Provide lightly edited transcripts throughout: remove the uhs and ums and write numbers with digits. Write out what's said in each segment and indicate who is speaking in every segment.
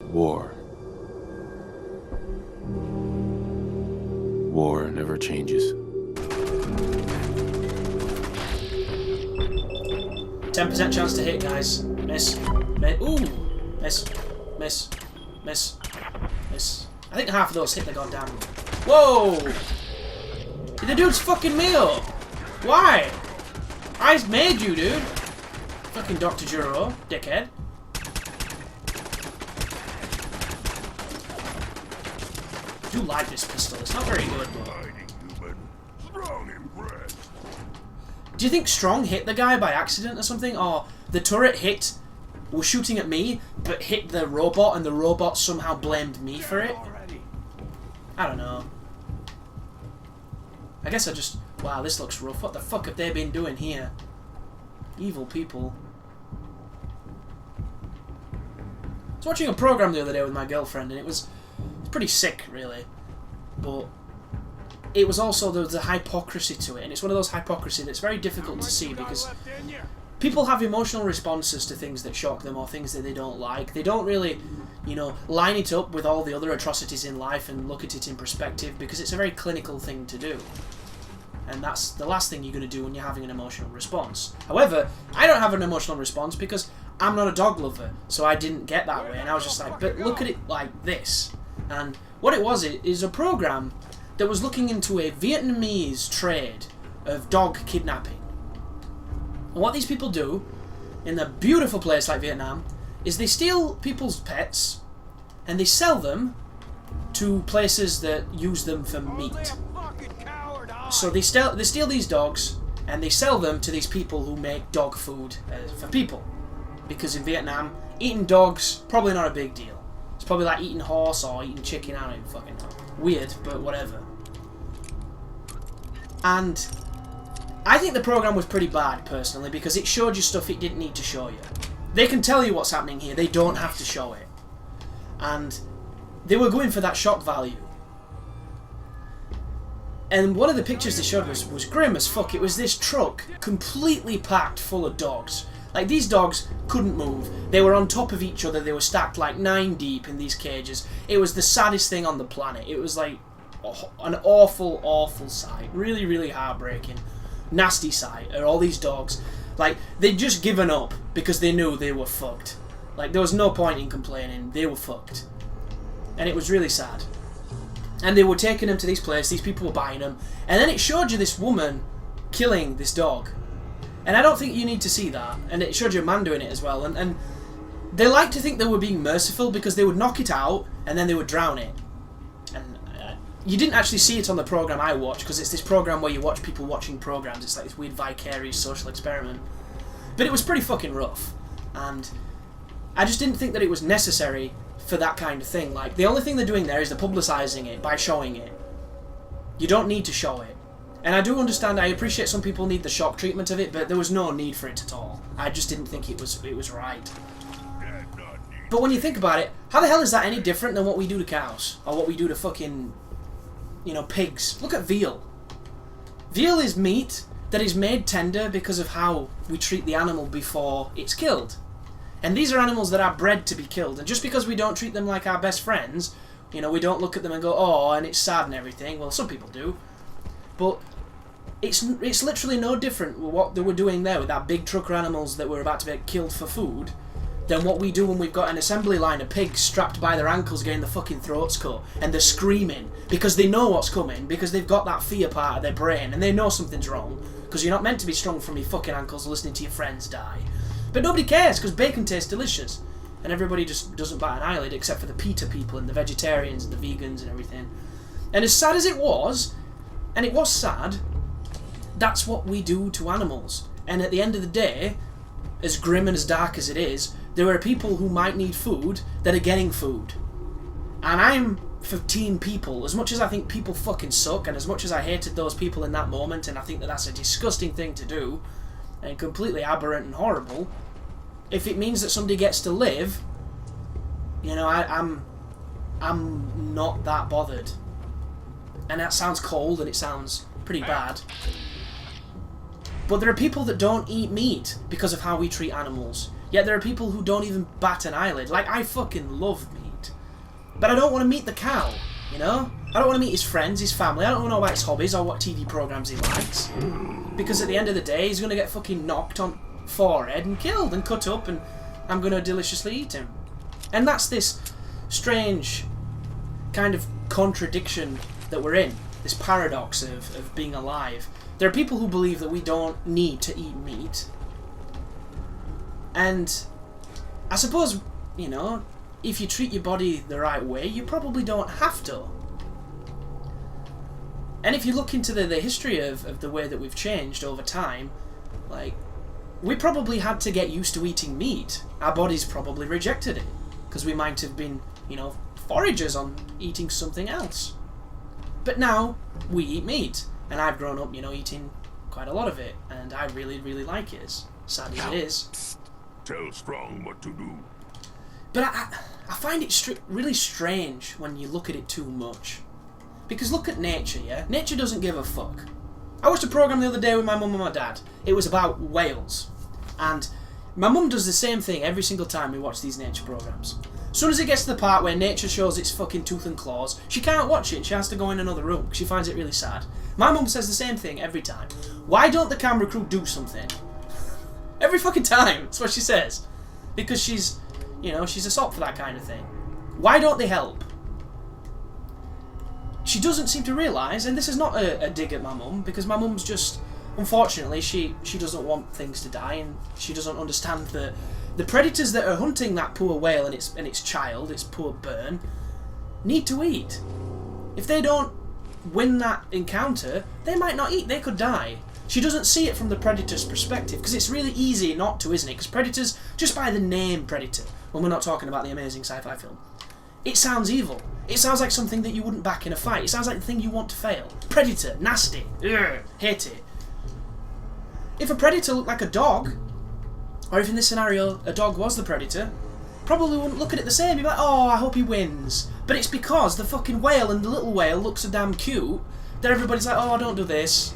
Speaker 1: War. War never changes.
Speaker 2: 10% chance to hit, guys. Miss. Ooh! Miss. Miss. Miss. Miss. I think half of those hit the goddamn... Whoa! The dude's fucking me up! Why? I made you, dude! Fucking Dr. Juro, dickhead. I do like this pistol. It's not very good, but... Do you think Strong hit the guy by accident or something? Or the turret was shooting at me, but hit the robot, and the robot somehow blamed me for it? I don't know. I guess I just... Wow, this looks rough. What the fuck have they been doing here? Evil people. I was watching a program the other day with my girlfriend, and it was pretty sick, really. But it was also, there was a hypocrisy to it, and it's one of those hypocrisy that's very difficult to see, because people have emotional responses to things that shock them or things that they don't like. They don't really, you know, line it up with all the other atrocities in life and look at it in perspective, because it's a very clinical thing to do. And that's the last thing you're going to do when you're having an emotional response. However, I don't have an emotional response because I'm not a dog lover, so I didn't get that way. And I was just like, but look at it like this. And what it was is a program that was looking into a Vietnamese trade of dog kidnapping. And what these people do in a beautiful place like Vietnam is they steal people's pets and they sell them to places that use them for meat. So they steal these dogs and they sell them to these people who make dog food for people. Because in Vietnam, eating dogs, probably not a big deal. It's probably like eating horse or eating chicken, I don't even fucking know. Weird, but whatever. And I think the program was pretty bad, personally, because it showed you stuff it didn't need to show you. They can tell you what's happening here, they don't have to show it. And they were going for that shock value. And one of the pictures they showed was grim as fuck. It was this truck completely packed full of dogs. Like, these dogs couldn't move. They were on top of each other. They were stacked like 9 deep in these cages. It was the saddest thing on the planet. It was like an awful, awful sight. Really, really heartbreaking. Nasty sight. And all these dogs, like, they'd just given up because they knew they were fucked. Like, there was no point in complaining. They were fucked. And it was really sad. And they were taking them to this place, these people were buying them, and then it showed you this woman killing this dog. And I don't think you need to see that. And it showed you a man doing it as well. And they like to think they were being merciful because they would knock it out and then they would drown it. And you didn't actually see it on the program I watched, because it's this program where you watch people watching programs. It's like this weird vicarious social experiment. But it was pretty fucking rough. And I just didn't think that it was necessary for that kind of thing. Like, the only thing they're doing there is they're publicising it by showing it. You don't need to show it. And I do understand, I appreciate some people need the shock treatment of it, but there was no need for it at all. I just didn't think it was right. But when you think about it, how the hell is that any different than what we do to cows? Or what we do to fucking, you know, pigs? Look at veal. Veal is meat that is made tender because of how we treat the animal before it's killed. And these are animals that are bred to be killed. And just because we don't treat them like our best friends, you know, we don't look at them and go, oh, and it's sad and everything. Well, some people do. But it's literally no different with what they were doing there with that big truck of animals that were about to be killed for food than what we do when we've got an assembly line of pigs strapped by their ankles getting their fucking throats cut. And they're screaming because they know what's coming, because they've got that fear part of their brain and they know something's wrong. Because you're not meant to be strung from your fucking ankles listening to your friends die. But nobody cares, because bacon tastes delicious. And everybody just doesn't bat an eyelid, except for the PETA people and the vegetarians and the vegans and everything. And as sad as it was, and it was sad, that's what we do to animals. And at the end of the day, as grim and as dark as it is, there are people who might need food that are getting food. And I'm for team people. As much as I think people fucking suck, and as much as I hated those people in that moment, and I think that that's a disgusting thing to do, and completely aberrant and horrible, if it means that somebody gets to live, you know, I'm not that bothered. And that sounds cold and it sounds pretty bad. But there are people that don't eat meat because of how we treat animals. Yet there are people who don't even bat an eyelid. Like, I fucking love meat. But I don't want to meet the cow, you know? I don't want to meet his friends, his family. I don't want to know about his hobbies or what TV programs he likes. Because at the end of the day, he's going to get fucking knocked on forehead and killed and cut up, and I'm going to deliciously eat him. And that's this strange kind of contradiction that we're in. This paradox of being alive. There are people who believe that we don't need to eat meat. And I suppose, you know, if you treat your body the right way, you probably don't have to. And if you look into the history of the way that we've changed over time, like, we probably had to get used to eating meat. Our bodies probably rejected it, because we might have been, you know, foragers on eating something else. But now, we eat meat, and I've grown up, you know, eating quite a lot of it, and I really, really like it, as sad as it is.
Speaker 1: Tell Strong what to do.
Speaker 2: But I find it really strange when you look at it too much. Because look at nature, yeah? Nature doesn't give a fuck. I watched a programme the other day with my mum and my dad. It was about whales. And my mum does the same thing every single time we watch these nature programmes. As soon as it gets to the part where nature shows its fucking tooth and claws, she can't watch it. She has to go in another room because she finds it really sad. My mum says the same thing every time. Why don't the camera crew do something? Every fucking time. That's what she says. Because she's, you know, she's a sop for that kind of thing. Why don't they help? She doesn't seem to realise, and this is not a dig at my mum, because my mum's just, unfortunately, she doesn't want things to die, and she doesn't understand that the predators that are hunting that poor whale and its child, its poor burn, need to eat. If they don't win that encounter, they might not eat, they could die. She doesn't see it from the predator's perspective, because it's really easy not to, isn't it? Because predators, just by the name predator, when we're not talking about the amazing sci-fi film, it sounds evil. It sounds like something that you wouldn't back in a fight. It sounds like the thing you want to fail. Predator, nasty, ugh, hate it. If a predator looked like a dog, or if in this scenario a dog was the predator, probably wouldn't look at it the same. You'd be like, oh, I hope he wins. But it's because the fucking whale and the little whale look so damn cute that everybody's like, oh, don't do this.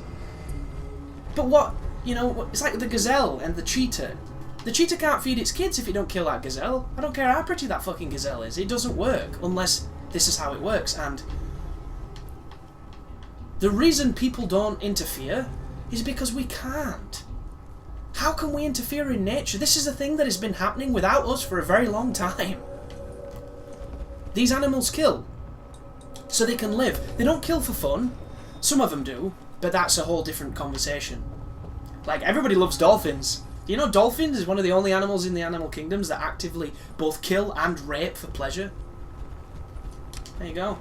Speaker 2: But what, you know, it's like the gazelle and the cheetah. The cheetah can't feed its kids if you don't kill that gazelle. I don't care how pretty that fucking gazelle is. It doesn't work unless this is how it works. And the reason people don't interfere is because we can't. How can we interfere in nature? This is a thing that has been happening without us for a very long time. These animals kill so they can live. They don't kill for fun. Some of them do, but that's a whole different conversation. Like, everybody loves dolphins. Do you know dolphins is one of the only animals in the animal kingdoms that actively both kill and rape for pleasure? There you go.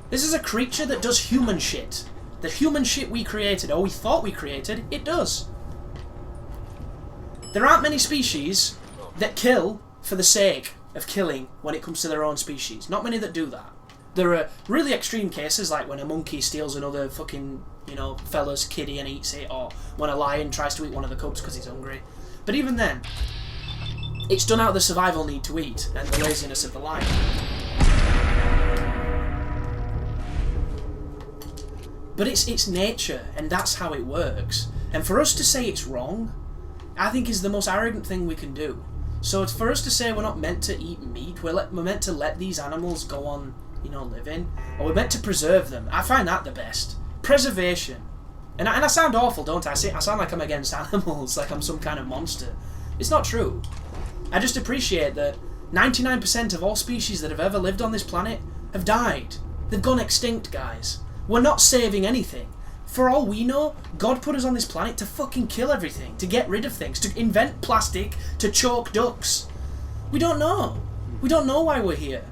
Speaker 2: This is a creature that does human shit. The human shit we created, or we thought we created, it does. There aren't many species that kill for the sake of killing when it comes to their own species. Not many that do that. There are really extreme cases, like when a monkey steals another fucking, you know, fella's kitty and eats it, or when a lion tries to eat one of the cubs because he's hungry. But even then, it's done out of the survival need to eat and the laziness of the lion. But it's nature, and that's how it works. And for us to say it's wrong, I think is the most arrogant thing we can do. So it's for us to say we're not meant to eat meat, we're meant to let these animals go on, you know, living, or we're meant to preserve them. I find that the best. Preservation. And I sound awful, don't I? I sound like I'm against animals, like I'm some kind of monster. It's not true. I just appreciate that 99% of all species that have ever lived on this planet have died. They've gone extinct, guys. We're not saving anything. For all we know, God put us on this planet to fucking kill everything, to get rid of things, to invent plastic, to choke ducks. We don't know. We don't know why we're here.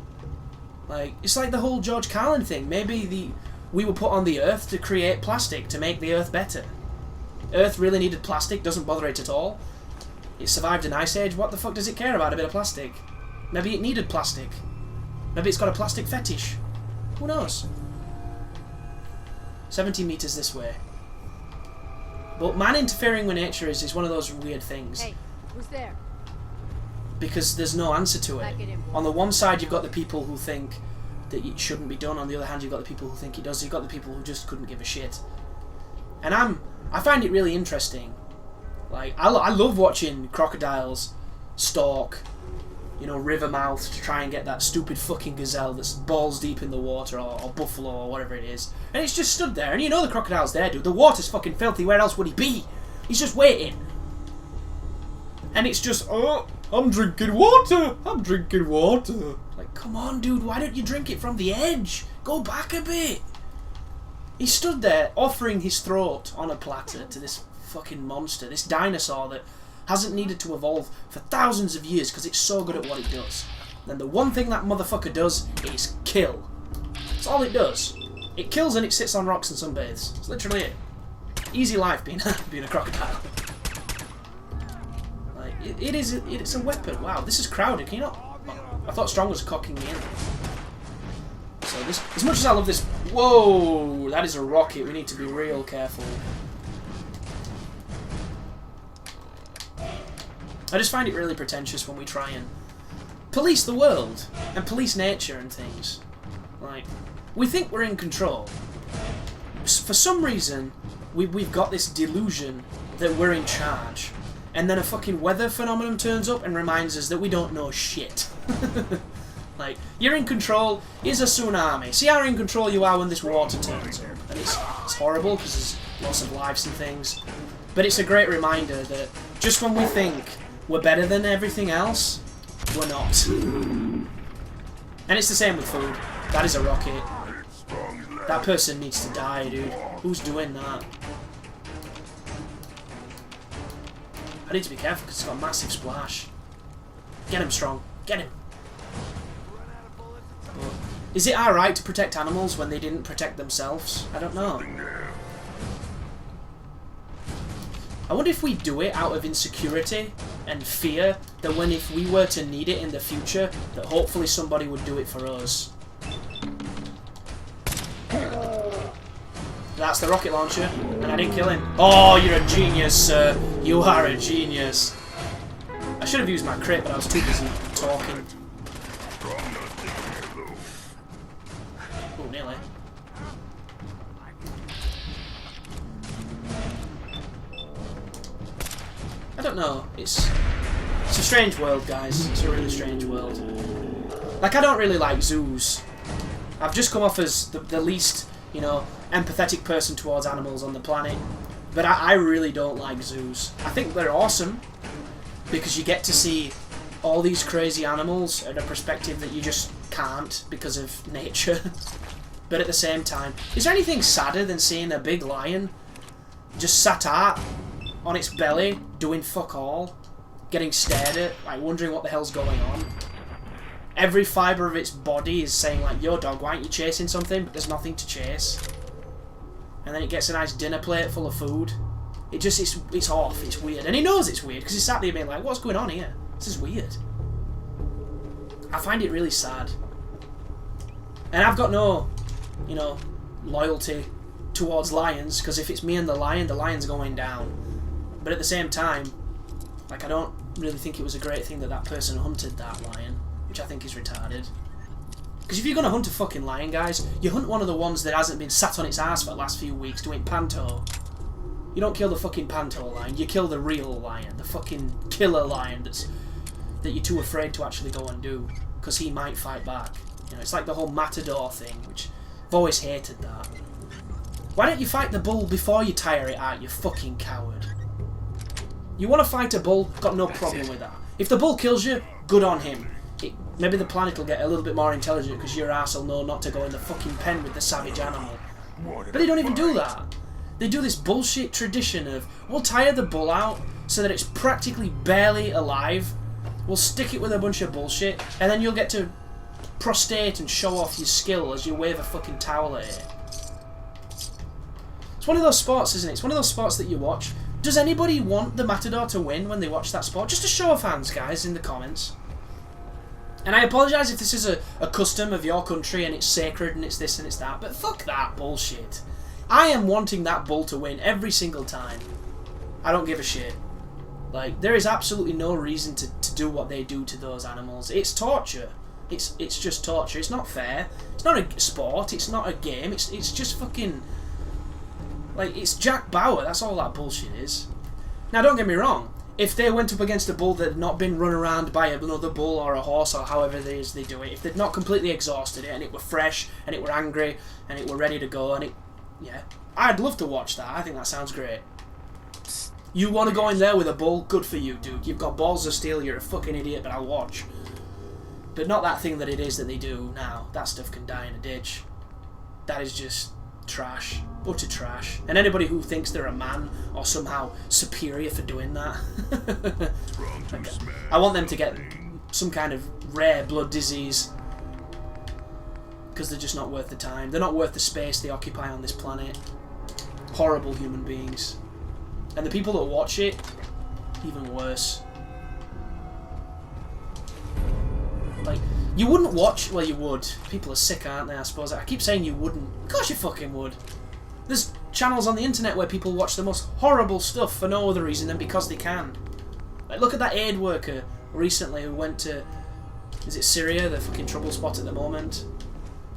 Speaker 2: Like, it's like the whole George Carlin thing. Maybe we were put on the Earth to create plastic, to make the Earth better. Earth really needed plastic, doesn't bother it at all. It survived an ice age, what the fuck does it care about a bit of plastic? Maybe it needed plastic. Maybe it's got a plastic fetish. Who knows? 70 metres this way. But man interfering with nature is one of those weird things.
Speaker 3: Hey, who's there?
Speaker 2: Because there's no answer to it. On the one side you've got the people who think that it shouldn't be done, on the other hand you've got the people who think it does, you've got the people who just couldn't give a shit. And I find it really interesting. Like, I love watching crocodiles stalk, you know, river mouth to try and get that stupid fucking gazelle that's balls deep in the water, or buffalo, or whatever it is. And it's just stood there, and you know the crocodile's there, dude. The water's fucking filthy, where else would he be? He's just waiting. And it's just, oh, I'm drinking water, I'm drinking water. Like, come on, dude, why don't you drink it from the edge? Go back a bit. He stood there offering his throat on a platter to this fucking monster, this dinosaur that hasn't needed to evolve for thousands of years because it's so good at what it does. And the one thing that motherfucker does is kill. That's all it does. It kills and it sits on rocks and sunbathes. That's literally it. Easy life being being a crocodile. Like it's a weapon. Wow, this is crowded. Can you not? Oh, I thought Strong was cocking me in. So this, as much as I love this, whoa, that is a rocket. We need to be real careful. I just find it really pretentious when we try and police the world and police nature and things. Like, we think we're in control. For some reason, we've got this delusion that we're in charge. And then a fucking weather phenomenon turns up and reminds us that we don't know shit. Like, you're in control, here's a tsunami. See how in control you are when this water turns up. And it's horrible because there's lots of lives and things. But it's a great reminder that just when we think we're better than everything else, we're not. And it's the same with food. That is a rocket. That person needs to die, dude. Who's doing that? I need to be careful because it's got a massive splash. Get him, Strong. Get him. But is it alright to protect animals when they didn't protect themselves? I don't know. I wonder if we do it out of insecurity and fear that when if we were to need it in the future, that hopefully somebody would do it for us. That's the rocket launcher, and I didn't kill him. Oh, you're a genius, sir. You are a genius. I should have used my crit, but I was too busy talking. Oh, nearly. I don't know. It's a strange world, guys. It's a really strange world. Like, I don't really like zoos. I've just come off as the least, you know, empathetic person towards animals on the planet. But I really don't like zoos. I think they're awesome because you get to see all these crazy animals at a perspective that you just can't because of nature. But at the same time, is there anything sadder than seeing a big lion just sat out on its belly, doing fuck all, getting stared at, like wondering what the hell's going on? Every fibre of its body is saying like, yo dog, why aren't you chasing something? But there's nothing to chase. And then it gets a nice dinner plate full of food. It's off, it's weird. And he knows it's weird, because he's sat there being like, what's going on here? This is weird. I find it really sad. And I've got no, you know, loyalty towards lions, because if it's me and the lion's going down. But at the same time, like, I don't really think it was a great thing that that person hunted that lion, which I think is retarded. Because if you're going to hunt a fucking lion, guys, you hunt one of the ones that hasn't been sat on its ass for the last few weeks doing panto. You don't kill the fucking panto lion, you kill the real lion, the fucking killer lion that you're too afraid to actually go and do, because he might fight back. You know, it's like the whole matador thing, which I've always hated that. Why don't you fight the bull before you tire it out, you fucking coward? You want to fight a bull, got no problem with that. If the bull kills you, good on him. Maybe the planet will get a little bit more intelligent because your ass will know not to go in the fucking pen with the savage animal. But they don't even do that. They do this bullshit tradition of, we'll tire the bull out so that it's practically barely alive, we'll stick it with a bunch of bullshit, and then you'll get to prostate and show off your skill as you wave a fucking towel at it. It's one of those sports, isn't it? It's one of those sports that you watch. Does anybody want the Matador to win when they watch that sport? Just a show of hands, guys, in the comments. And I apologise if this is a custom of your country and it's sacred and it's this and it's that, but fuck that bullshit. I am wanting that bull to win every single time. I don't give a shit. Like, there is absolutely no reason to do what they do to those animals. It's torture. It's just torture. It's not fair. It's not a sport. It's not a game. It's just fucking... Like, it's Jack Bauer. That's all that bullshit is. Now, don't get me wrong. if they went up against a bull that had not been run around by another bull or a horse or however it is they do it, if they'd not completely exhausted it and it were fresh and it were angry and it were ready to go and it, yeah, I'd love to watch that. I think that sounds great. You want to go in there with a bull? Good for you, dude. You've got balls of steel. You're a fucking idiot, but I'll watch. But not that thing that it is that they do now. That stuff can die in a ditch. That is just trash. Utter trash. And anybody who thinks they're a man or somehow superior for doing that, I want them to get some kind of rare blood disease. Because they're just not worth the time. They're not worth the space they occupy on this planet. Horrible human beings. And the people that watch it, even worse. Like, you wouldn't watch... Well, you would. People are sick, aren't they, I suppose. I keep saying you wouldn't. Of course you fucking would. There's channels on the internet where people watch the most horrible stuff for no other reason than because they can. Like, look at that aid worker recently who went to... Is it Syria? The fucking trouble spot at the moment.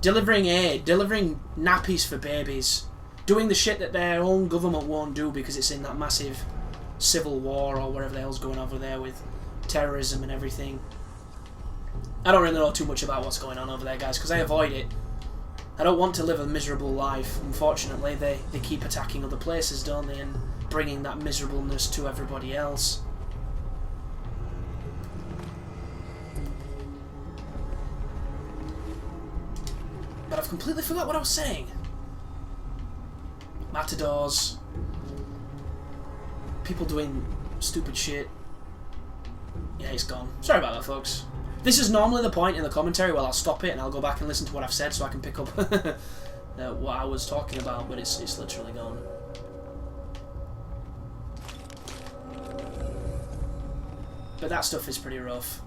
Speaker 2: Delivering aid. Delivering nappies for babies. Doing the shit that their own government won't do because it's in that massive civil war or whatever the hell's going over there with terrorism and everything. I don't really know too much about what's going on over there, guys, because I avoid it. I don't want to live a miserable life. Unfortunately, they keep attacking other places, don't they, and bringing that miserableness to everybody else. But I've completely forgot what I was saying. Matadors, people doing stupid shit. Yeah, he's gone. Sorry about that, folks. This is normally the point in the commentary where I'll stop it and I'll go back and listen to what I've said so I can pick up what I was talking about, but it's literally gone. But that stuff is pretty rough.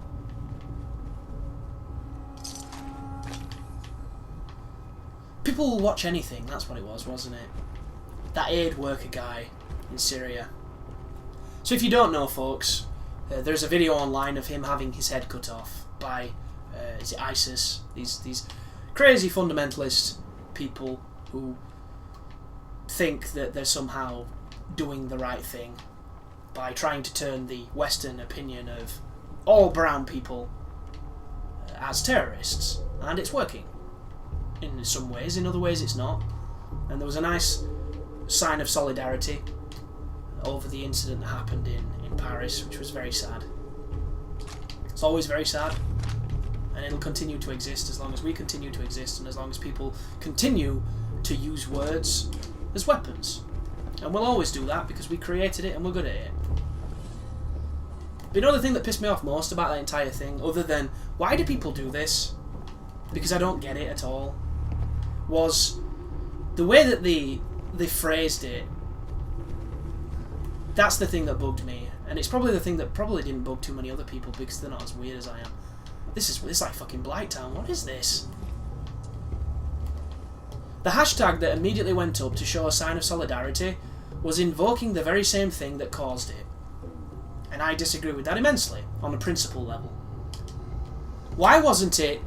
Speaker 2: People will watch anything, that's what it was, wasn't it? That aid worker guy in Syria. So if you don't know, folks, there's a video online of him having his head cut off by, is it ISIS? These crazy fundamentalist people who think that they're somehow doing the right thing by trying to turn the Western opinion of all brown people as terrorists. And it's working. In some ways, in other ways it's not. And there was a nice sign of solidarity over the incident that happened in Paris, which was very sad. It's always very sad, and it'll continue to exist as long as we continue to exist and as long as people continue to use words as weapons. And we'll always do that because we created it and we're good at it. But you know the thing that pissed me off most about that entire thing, other than why do people do this, because I don't get it at all, was the way that they phrased it. That's the thing that bugged me, and it's probably the thing that probably didn't bug too many other people because they're not as weird as I am. This is like fucking Blighttown. What is this? The hashtag that immediately went up to show a sign of solidarity was invoking the very same thing that caused it. And I disagree with that immensely, on a principle level. Why wasn't it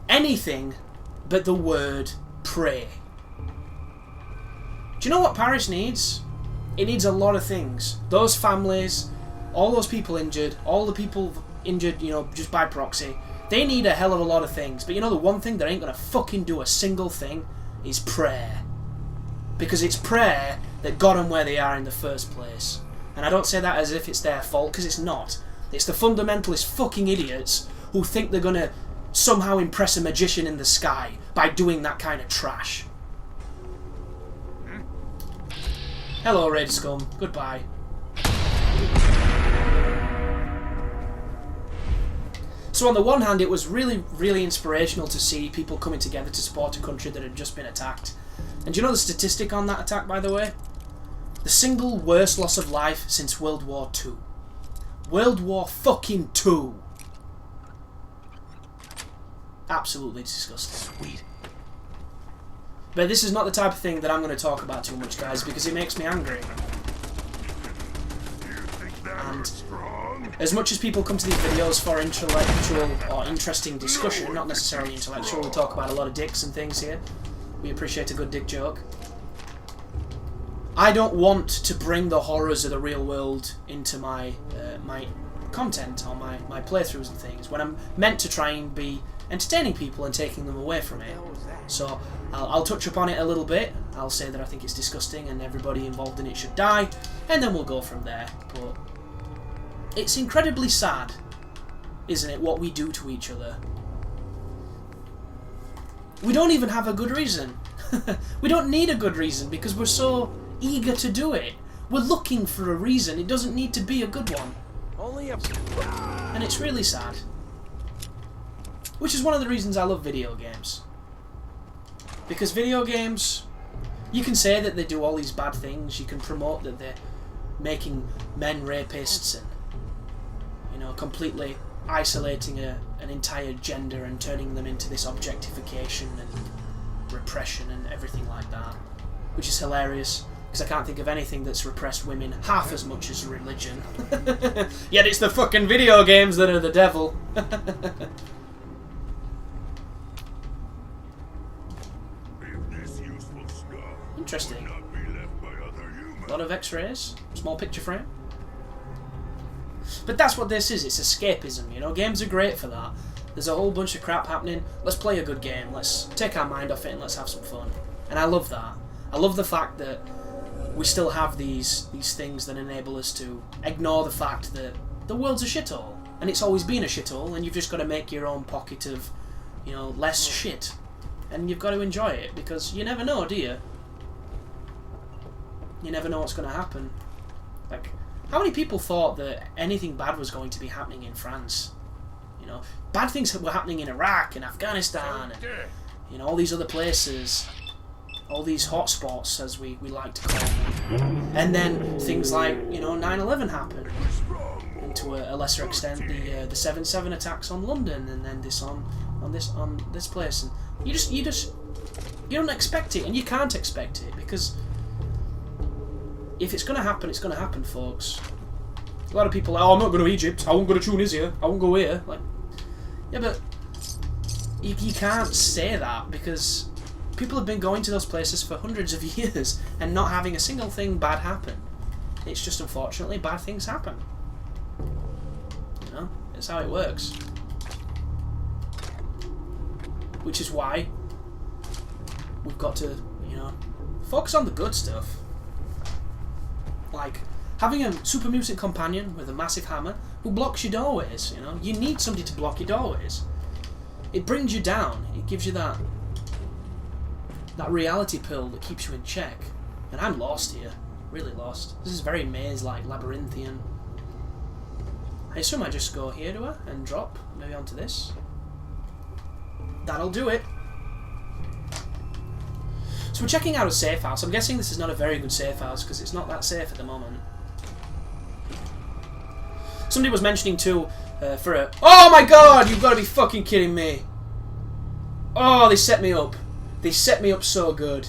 Speaker 2: anything but the word pray? Do you know what Paris needs? It needs a lot of things. Those families, all those people injured, all the people injured, you know, just by proxy, they need a hell of a lot of things. But you know the one thing that ain't gonna fucking do a single thing is prayer. Because it's prayer that got them where they are in the first place. And I don't say that as if it's their fault, because it's not. It's the fundamentalist fucking idiots who think they're gonna somehow impress a magician in the sky by doing that kind of trash. Hello, Raid Scum. Goodbye. So on the one hand, it was really, really inspirational to see people coming together to support a country that had just been attacked. And do you know the statistic on that attack, by the way? The single worst loss of life since World War II. World War fucking II. Absolutely disgusting. Sweet. But this is not the type of thing that I'm going to talk about too much, guys, because it makes me angry. And as much as people come to these videos for intellectual or interesting discussion, not necessarily intellectual, we talk about a lot of dicks and things here. We appreciate a good dick joke. I don't want to bring the horrors of the real world into my my content or my playthroughs and things, when I'm meant to try and be entertaining people and taking them away from it. So I'll touch upon it a little bit. I'll say that I think it's disgusting and everybody involved in it should die, and then we'll go from there. But it's incredibly sad, isn't it, what we do to each other? We don't even have a good reason. We don't need a good reason because we're so eager to do it. We're looking for a reason. It doesn't need to be a good one. And it's really sad. Which is one of the reasons I love video games. Because video games, you can say that they do all these bad things. You can promote that they're making men rapists and, you know, completely isolating an entire gender and turning them into this objectification and repression and everything like that, which is hilarious because I can't think of anything that's repressed women half as much as religion. Yet it's the fucking video games that are the devil. Interesting. A lot of X-rays, small picture frame. But that's what this is, it's escapism, you know, games are great for that. There's a whole bunch of crap happening, let's play a good game, let's take our mind off it and let's have some fun. And I love that. I love the fact that we still have these things that enable us to ignore the fact that the world's a shithole. And it's always been a shithole, and you've just got to make your own pocket of, you know, less shit. And you've got to enjoy it, because you never know, do you? You never know what's going to happen. Like, how many people thought that anything bad was going to be happening in France? You know, bad things were happening in Iraq and Afghanistan and, you know, all these other places. All these hotspots, as we like to call them. And then things like, you know, 9/11 happened. And to a lesser extent, the 7/7 attacks on London, and then this on this place. And you don't expect it, and you can't expect it, because if it's going to happen, it's going to happen, folks. A lot of people are like, oh, I'm not going to Egypt, I won't go to Tunisia, I won't go here. Like, yeah, but you can't say that, because people have been going to those places for hundreds of years and not having a single thing bad happen. It's just, unfortunately, bad things happen. You know? It's how it works. Which is why we've got to, you know, focus on the good stuff. Like having a super mutant companion with a massive hammer who blocks your doorways, you know? You need somebody to block your doorways. It brings you down. It gives you that reality pill that keeps you in check. And I'm lost here. Really lost. This is very maze-like, labyrinthian. I assume I just go here, do I? And drop, maybe onto this. That'll do it. So we're checking out a safe house. I'm guessing this is not a very good safe house, because it's not that safe at the moment. Somebody was mentioning too, for a... Oh my god! You've got to be fucking kidding me! Oh, they set me up. They set me up so good.